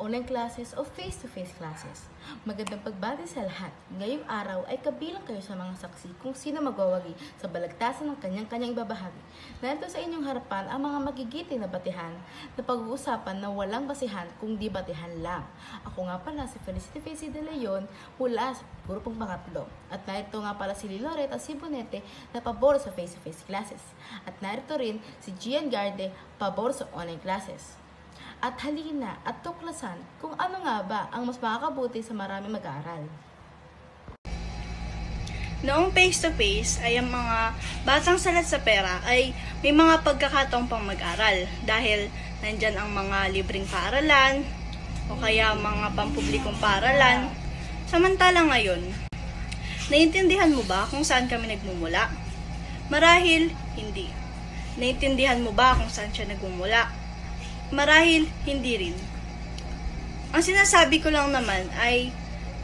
online classes o face-to-face classes. Magandang pagbati sa lahat. Ngayong araw ay kabilang kayo sa mga saksi kung sino magwawagi sa balagtasan ng kanyang-kanyang ibabahagi. Narito sa inyong harapan ang mga magigiting na batihan na pag-uusapan na walang basihan kung di batihan lang. Ako nga pala si Felicity Facy de Leon mula sa grupong pangatlo. At narito nga pala si Liloret at si Bonete na pabor sa face-to-face classes. At narito rin si Gian Garde pabor sa online classes. At halina at tuklasan kung ano nga ba ang mas makakabuti sa maraming mag-aaral. Noong face-to-face ay ang mga batang salat sa pera ay may mga pagkakataong pang mag-aral dahil nandyan ang mga libreng paaralan o kaya mga pampublikong paaralan. Samantala ngayon, naiintindihan mo ba kung saan kami nagmumula? Marahil, hindi. Naiintindihan mo ba kung saan siya nagmumula? Marahil, hindi rin. Ang sinasabi ko lang naman ay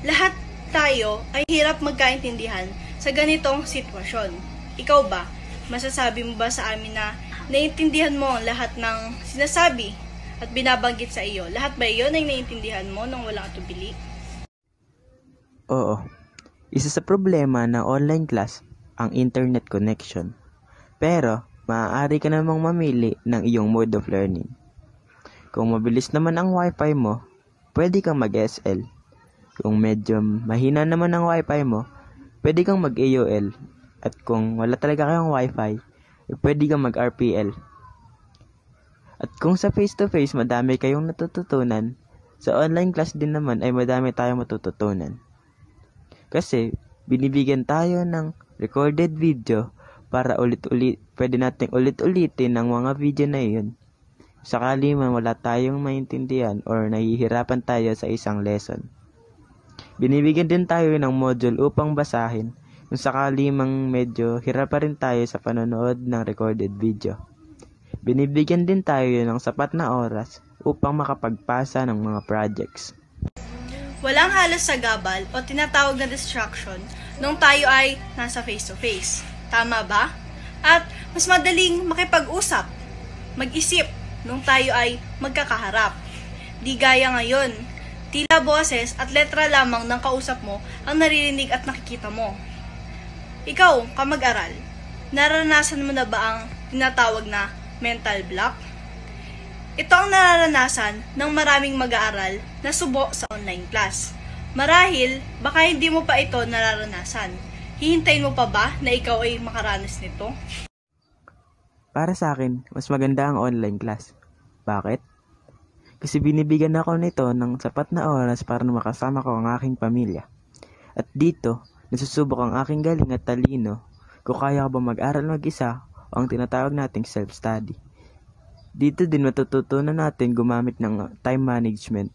lahat tayo ay hirap magkaintindihan sa ganitong sitwasyon. Ikaw ba? Masasabi mo ba sa amin na naiintindihan mo ang lahat ng sinasabi at binabanggit sa iyo? Lahat ba iyon ay naiintindihan mo nang walang atubili? Oo. Isa sa problema ng online class ang internet connection. Pero, maaari ka namang mamili ng iyong mode of learning. Kung mabilis naman ang wifi mo, pwede kang mag-SL. Kung medyo mahina naman ang wifi mo, pwede kang mag-AOL. At kung wala talaga kayong wifi, pwede kang mag-RPL. At kung sa face-to-face madami kayong natututunan, sa online class din naman ay madami tayong matututunan. Kasi, binibigyan tayo ng recorded video para pwede nating ulit-ulitin ang mga video na iyon. Sakali man wala tayong maintindihan or nahihirapan tayo sa isang lesson. Binibigyan din tayo ng module upang basahin kung sakali mang medyo hirap pa rin tayo sa panonood ng recorded video. Binibigyan din tayo ng sapat na oras upang makapagpasa ng mga projects. Walang halos sagabal o tinatawag na distraction nung tayo ay nasa face-to-face. Tama ba? At mas madaling makipag-usap, mag-isip, nung tayo ay magkakaharap. Di gaya ngayon, tila boses at letra lamang ng kausap mo ang naririnig at nakikita mo. Ikaw, kamag-aral, naranasan mo na ba ang tinatawag na mental block? Ito ang nararanasan ng maraming mag-aaral na subo sa online class. Marahil, baka hindi mo pa ito nararanasan. Hihintayin mo pa ba na ikaw ay makaranas nito? Para sa akin, mas maganda ang online class. Bakit? Kasi binibigyan ako nito ng sapat na oras para makasama ko ang aking pamilya. At dito, nasusubok ang aking galing at talino kung kaya ko ba mag-aral mag-isa o ang tinatawag nating self-study. Dito din matututunan natin gumamit ng time management